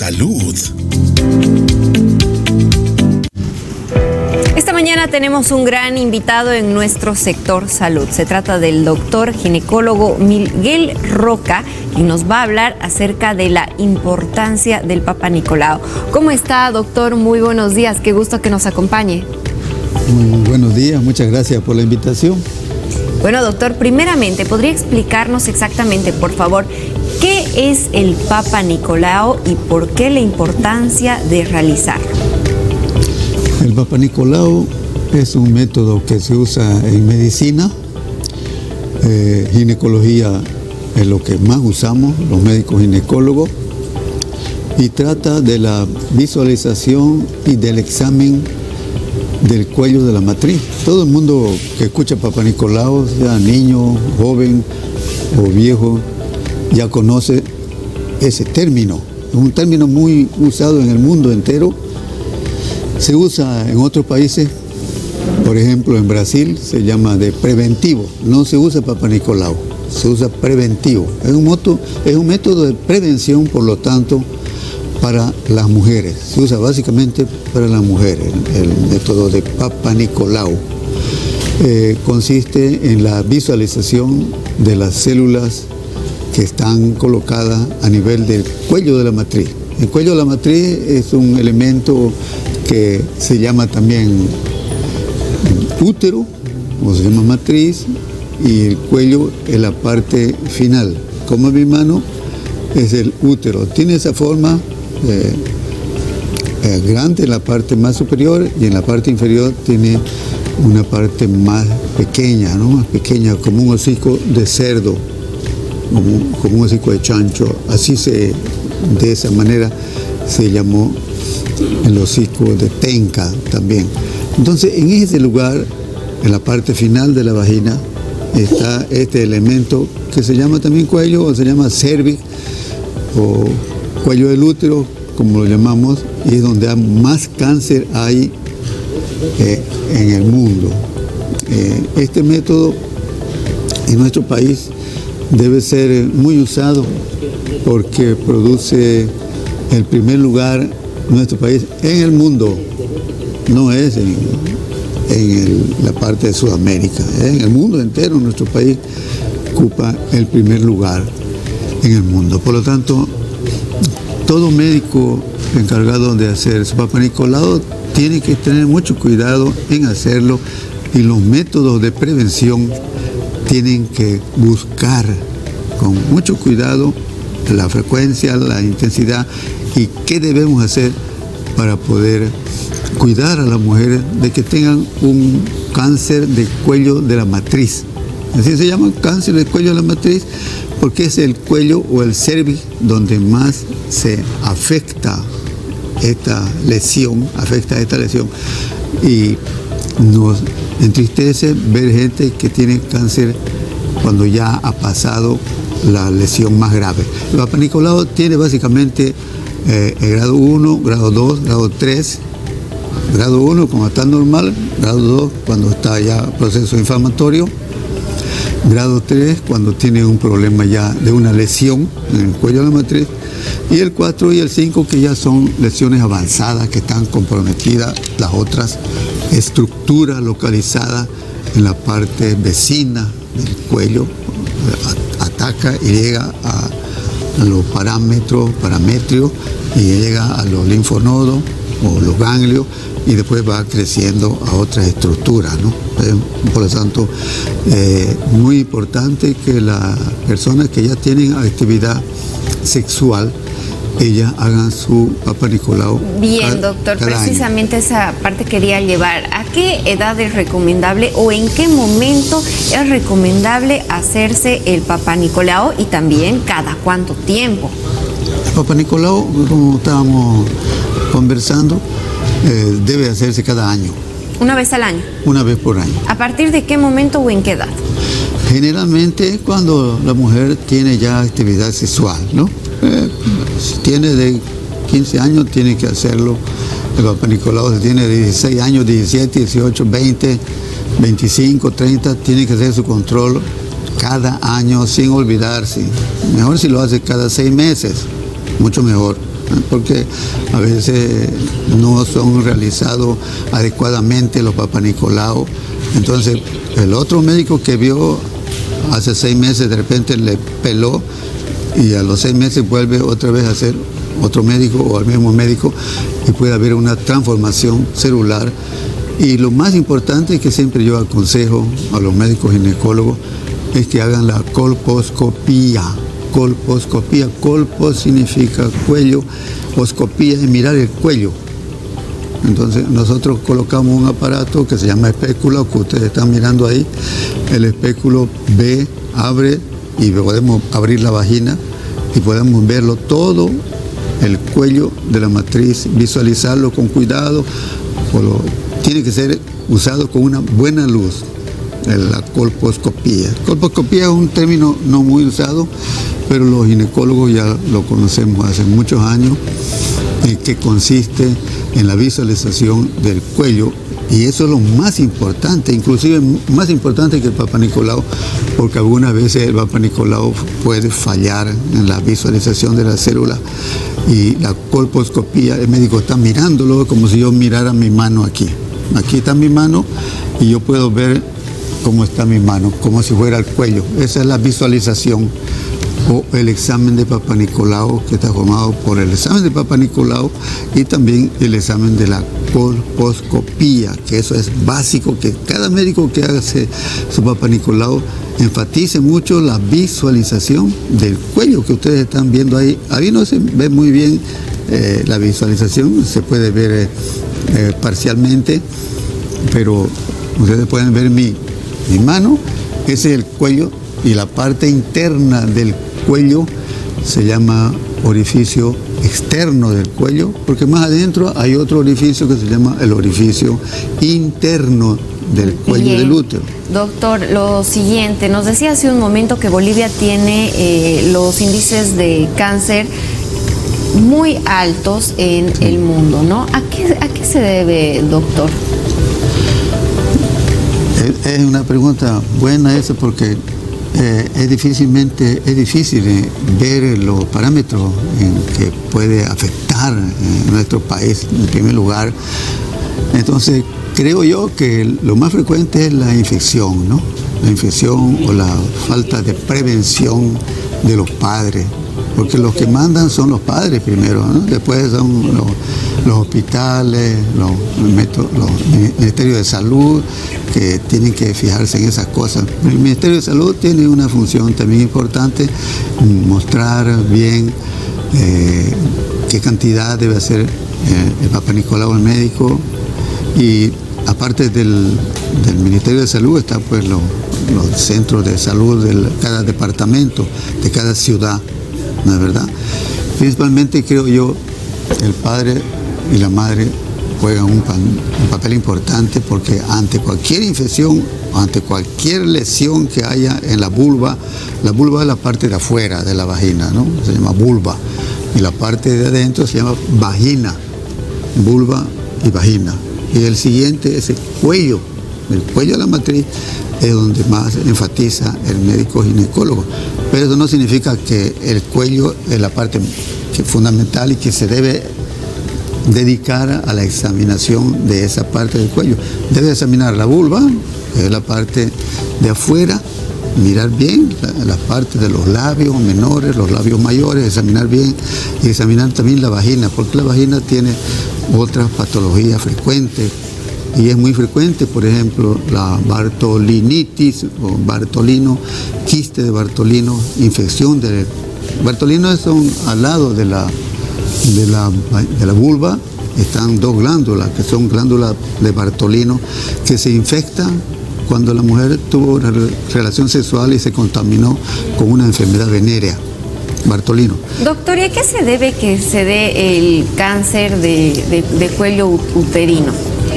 salud. Esta mañana tenemos un gran invitado en nuestro sector salud. Se trata del doctor ginecólogo Miguel Roca, quien nos va a hablar acerca de la importancia del Papa Nicolau. ¿Cómo está, doctor? Muy buenos días. Qué gusto que nos acompañe. Muy buenos días. Muchas gracias por la invitación. Bueno, doctor, primeramente, ¿podría explicarnos exactamente, por favor, qué es el Papa Nicolau y por qué la importancia de realizarlo? El Papa Nicolau es un método que se usa en medicina. Ginecología es lo que más usamos, los médicos ginecólogos, y trata de la visualización y del examen del cuello de la matriz. Todo el mundo que escucha Papa Nicolau, sea niño, joven o viejo, ya conoce ese término. Es un término muy usado en el mundo entero. Se usa en otros países, por ejemplo en Brasil se llama de preventivo. No se usa Papa Nicolau, se usa preventivo. Es un método de prevención, por lo tanto, para las mujeres. Se usa básicamente para las mujeres, el método de Papa Nicolau. Consiste en la visualización de las células que están colocadas a nivel del cuello de la matriz. El cuello de la matriz es un elemento que se llama también útero, o se llama matriz, y el cuello es la parte final. Como mi mano es el útero. Tiene esa forma grande en la parte más superior y en la parte inferior tiene una parte más pequeña, ¿no? Más pequeña, como un hocico de cerdo, como un hocico de chancho. De esa manera se llamó el hocico de penca también. Entonces, en ese lugar, en la parte final de la vagina, está este elemento que se llama también cuello, o se llama cervix, o cuello del útero, como lo llamamos, y es donde más cáncer hay en el mundo. Este método en nuestro país debe ser muy usado porque produce el primer lugar en nuestro país en el mundo. No es en la parte de Sudamérica, en el mundo entero. Nuestro país ocupa el primer lugar en el mundo. Por lo tanto, todo médico encargado de hacer su Papa Nicolau tiene que tener mucho cuidado en hacerlo, y los métodos de prevención tienen que buscar con mucho cuidado la frecuencia, la intensidad y qué debemos hacer para poder cuidar a las mujeres de que tengan un cáncer de cuello de la matriz. Así se llama, cáncer de cuello de la matriz, porque es el cuello o el cervix donde más se afecta esta lesión, y nos entristece ver gente que tiene cáncer cuando ya ha pasado la lesión más grave. El Papa Nicolau tiene básicamente el grado 1, grado 2, grado 3. Grado 1 cuando está normal, grado 2 cuando está ya proceso inflamatorio, grado 3 cuando tiene un problema ya de una lesión en el cuello de la matriz, y el 4 y el 5 que ya son lesiones avanzadas que están comprometidas las otras estructuras localizadas en la parte vecina del cuello, ataca y llega a los parametrios y llega a los linfonodos o los ganglios, y después va creciendo a otras estructuras, ¿no? Por lo tanto, muy importante que las personas que ya tienen actividad sexual, ellas hagan su Papa Nicolau. Bien, doctor, precisamente esa parte quería llevar. ¿A qué edad es recomendable o en qué momento es recomendable hacerse el Papa Nicolau, y también cada cuánto tiempo? El Papa Nicolau, como estábamos conversando, debe hacerse cada año. ¿Una vez al año? Una vez por año. ¿A partir de qué momento o en qué edad? Generalmente cuando la mujer tiene ya actividad sexual, ¿no? Si tiene de 15 años tiene que hacerlo. El Papa Nicolau, si tiene de 16 años, 17, 18, 20, 25, 30, tiene que hacer su control cada año sin olvidarse. Mejor si lo hace cada 6 meses, mucho mejor. porque a veces no son realizados adecuadamente los papanicolao. Entonces, el otro médico que vio hace 6 meses, de repente le peló y a los 6 meses vuelve otra vez a hacer otro médico o al mismo médico y puede haber una transformación celular. Y lo más importante que siempre yo aconsejo a los médicos ginecólogos es que hagan la colposcopía. Colposcopía, colpos significa cuello, poscopía es mirar el cuello. Entonces nosotros colocamos un aparato que se llama espéculo, que ustedes están mirando ahí. El espéculo ve, abre y podemos abrir la vagina y podemos verlo todo, el cuello de la matriz, visualizarlo con cuidado. Tiene que ser usado con una buena luz, la colposcopía. Colposcopía es un término no muy usado, pero los ginecólogos ya lo conocemos hace muchos años, que consiste en la visualización del cuello, y eso es lo más importante, inclusive más importante que el papanicolao, porque algunas veces el papanicolao puede fallar en la visualización de la célula, y la colposcopía, el médico está mirándolo como si yo mirara mi mano aquí. Aquí está mi mano y yo puedo ver cómo está mi mano, como si fuera el cuello. Esa es la visualización, o el examen de papanicolao, que está formado por el examen de papanicolao y también el examen de la colposcopía, que eso es básico, que cada médico que hace su papanicolao enfatice mucho la visualización del cuello que ustedes están viendo ahí. Ahí no se ve muy bien la visualización, se puede ver parcialmente, pero ustedes pueden ver mi mano, ese es el cuello, y la parte interna del cuello se llama orificio externo del cuello, porque más adentro hay otro orificio que se llama el orificio interno del cuello. Bien, del útero. Doctor, lo siguiente, nos decía hace un momento que Bolivia tiene los índices de cáncer muy altos en el mundo, ¿no? ¿A qué se debe, doctor? Es una pregunta buena esa, porque es difícil ver los parámetros en que puede afectar nuestro país en primer lugar. Entonces, creo yo que lo más frecuente es la infección, ¿no? La infección o la falta de prevención de los padres, porque los que mandan son los padres primero, ¿no? Después son los hospitales, los ministerios de salud, que tienen que fijarse en esas cosas. El Ministerio de Salud tiene una función también importante, mostrar bien qué cantidad debe hacer el papanicolao al médico, y aparte del Ministerio de Salud está pues los centros de salud de cada departamento, de cada ciudad, ¿no es verdad? Principalmente creo yo el padre y la madre juegan un papel importante, porque ante cualquier infección, ante cualquier lesión que haya en la vulva es la parte de afuera de la vagina, ¿no? Se llama vulva, y la parte de adentro se llama vagina, vulva y vagina. Y el siguiente es el cuello de la matriz, es donde más enfatiza el médico ginecólogo. Pero eso no significa que el cuello es la parte fundamental y que se debe dedicar a la examinación de esa parte del cuello. Debe examinar la vulva, que es la parte de afuera, mirar bien las partes de los labios menores, los labios mayores, examinar bien, y examinar también la vagina, porque la vagina tiene otras patologías frecuentes, y es muy frecuente, por ejemplo, la bartolinitis o bartolino, quiste de Bartolino, infección de Bartolino. Son al lado de la vulva, están 2 glándulas, que son glándulas de Bartolino, que se infectan cuando la mujer tuvo una relación sexual y se contaminó con una enfermedad venérea, Bartolino. Doctor, ¿y a qué se debe que se dé el cáncer de cuello uterino?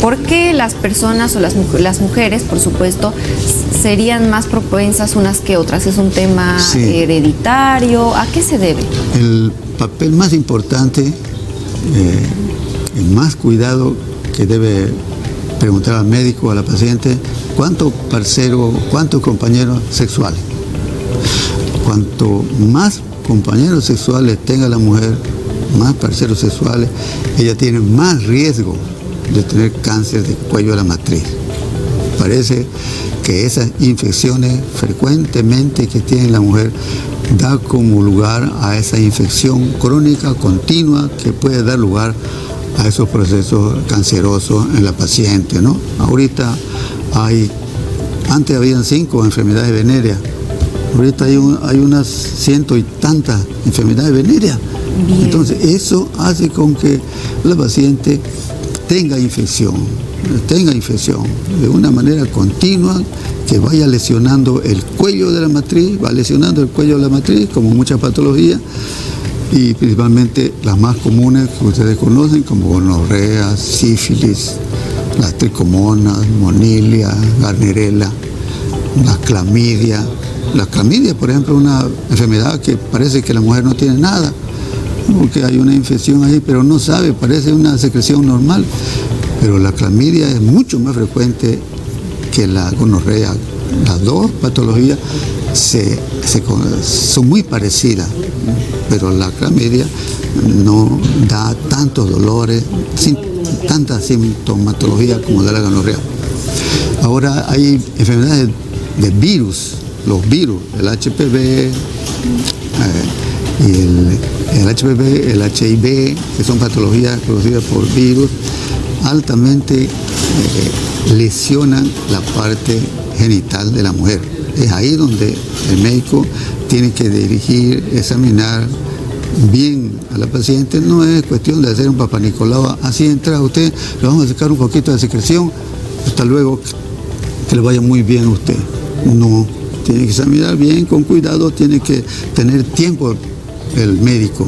¿Por qué las personas o las mujeres, por supuesto, serían más propensas unas que otras? ¿Es un tema hereditario? ¿A qué se debe? El papel más importante, el más cuidado que debe preguntar al médico, a la paciente, ¿cuántos compañeros sexuales? Cuanto más compañeros sexuales tenga la mujer, más parceros sexuales, ella tiene más riesgo de tener cáncer de cuello de la matriz. Parece que esas infecciones frecuentemente que tiene la mujer da como lugar a esa infección crónica continua que puede dar lugar a esos procesos cancerosos en la paciente, ¿no? Ahorita antes habían 5 enfermedades venéreas, ahorita hay unas 100 y tantas enfermedades venéreas. Bien. Entonces eso hace con que la paciente tenga infección de una manera continua, que vaya lesionando el cuello de la matriz, como muchas patologías, y principalmente las más comunes que ustedes conocen, como gonorrea, sífilis, las tricomonas, monilia, garnerela, las clamidia. Las clamidias, por ejemplo, es una enfermedad que parece que la mujer no tiene nada, porque hay una infección ahí, pero no sabe, parece una secreción normal. Pero la clamidia es mucho más frecuente que la gonorrea. Las dos patologías son muy parecidas, pero la clamidia no da tantos dolores, tanta sintomatología como da la gonorrea. Ahora hay enfermedades de virus, los virus, el HPV, el HPV, el HIV, que son patologías producidas por virus, altamente lesionan la parte genital de la mujer. Es ahí donde el médico tiene que dirigir, examinar bien a la paciente. No es cuestión de hacer un Papá Nicolau, así entra usted, le vamos a sacar un poquito de secreción, hasta luego, que le vaya muy bien a usted. No, tiene que examinar bien, con cuidado, tiene que tener tiempo el médico.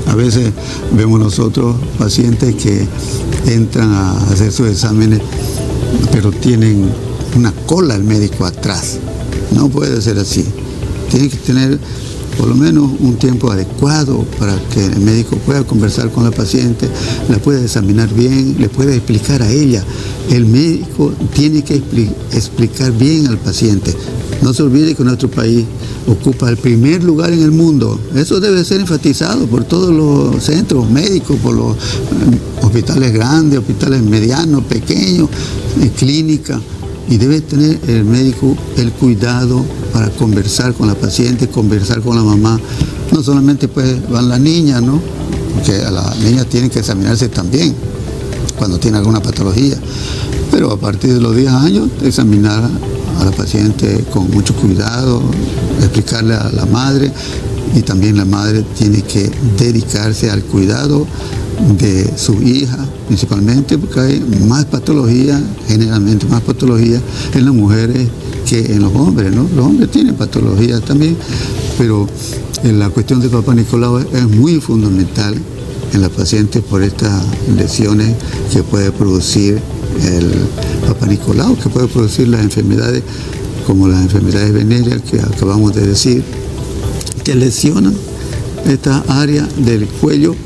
A veces vemos nosotros pacientes que entran a hacer sus exámenes, pero tienen una cola el médico atrás. No puede ser así. Tiene que tener por lo menos un tiempo adecuado para que el médico pueda conversar con la paciente, la pueda examinar bien, le pueda explicar a ella. El médico tiene que explicar bien al paciente. No se olvide que nuestro país ocupa el primer lugar en el mundo. Eso debe ser enfatizado por todos los centros médicos, por los hospitales grandes, hospitales medianos, pequeños, clínicas. Y debe tener el médico el cuidado para conversar con la paciente, conversar con la mamá. No solamente pues van las niñas, ¿no? Porque a las niñas tienen que examinarse también cuando tiene alguna patología. Pero a partir de los 10 años, examinar a la paciente con mucho cuidado, explicarle a la madre, y también la madre tiene que dedicarse al cuidado de su hija, principalmente porque hay más patologías, generalmente más patologías en las mujeres que en los hombres, ¿no? Los hombres tienen patologías también, pero en la cuestión del Papá Nicolau es muy fundamental en la paciente por estas lesiones que puede producir el Papá Nicolau, que puede producir las enfermedades como las enfermedades venéreas que acabamos de decir, que lesionan esta área del cuello.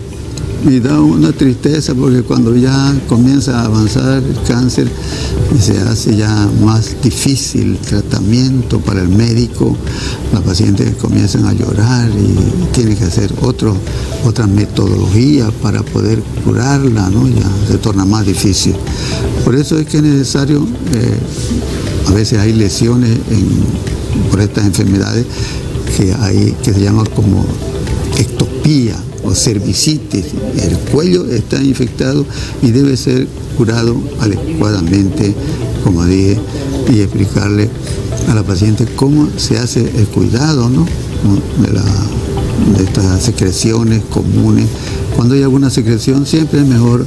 Y da una tristeza porque cuando ya comienza a avanzar el cáncer se hace ya más difícil el tratamiento para el médico. Las pacientes comienzan a llorar y tienen que hacer otra metodología para poder curarla, ¿no? Ya se torna más difícil. Por eso es que es necesario, a veces hay lesiones por estas enfermedades que se llaman como ectopía o cervicitis. El cuello está infectado y debe ser curado adecuadamente, como dije, y explicarle a la paciente cómo se hace el cuidado, ¿no? de estas secreciones comunes. Cuando hay alguna secreción siempre es mejor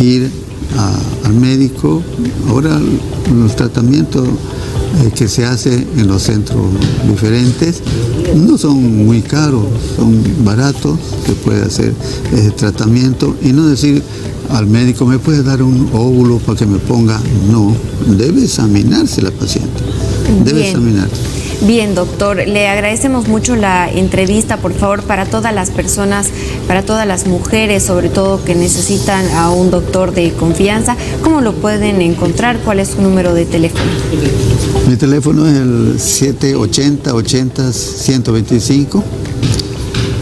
ir al médico. Ahora los tratamientos que se hace en los centros diferentes no son muy caros, son baratos, se puede hacer ese tratamiento y no decir al médico, ¿me puede dar un óvulo para que me ponga? No, debe examinarse la paciente, debe examinarse. Bien, doctor, le agradecemos mucho la entrevista. Por favor, para todas las personas, para todas las mujeres, sobre todo que necesitan a un doctor de confianza, ¿cómo lo pueden encontrar? ¿Cuál es su número de teléfono? Mi teléfono es el 780-80-125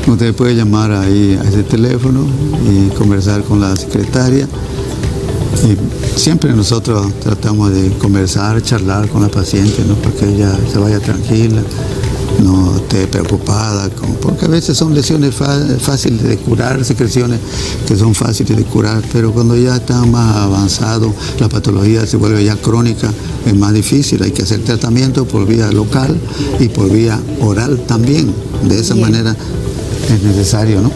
Usted puede llamar ahí a ese teléfono y conversar con la secretaria. Y siempre nosotros tratamos de conversar, charlar con la paciente, ¿no? Para que ella se vaya tranquila, no esté preocupada, porque a veces son lesiones fáciles de curar, secreciones que son fáciles de curar, pero cuando ya está más avanzado, la patología se vuelve ya crónica, es más difícil, hay que hacer tratamiento por vía local y por vía oral también. De esa manera es necesario, ¿no?